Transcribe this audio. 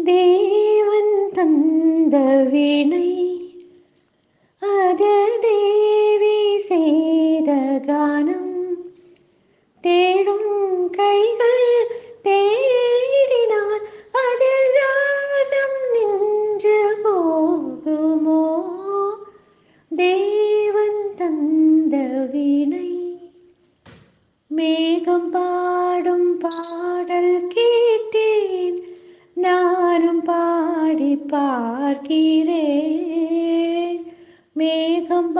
தேவன் தந்த வீணை அது தேவி செய்த கானம். தேடும் கைகள் தேடினால் அதில் ராகம் நின்று போகுமோ? தேவன் தந்த வீணை. மேகம் பாடும் பாடல் கேட்டேன், நானும் பாடி பார்க்கிறேன். மேகம்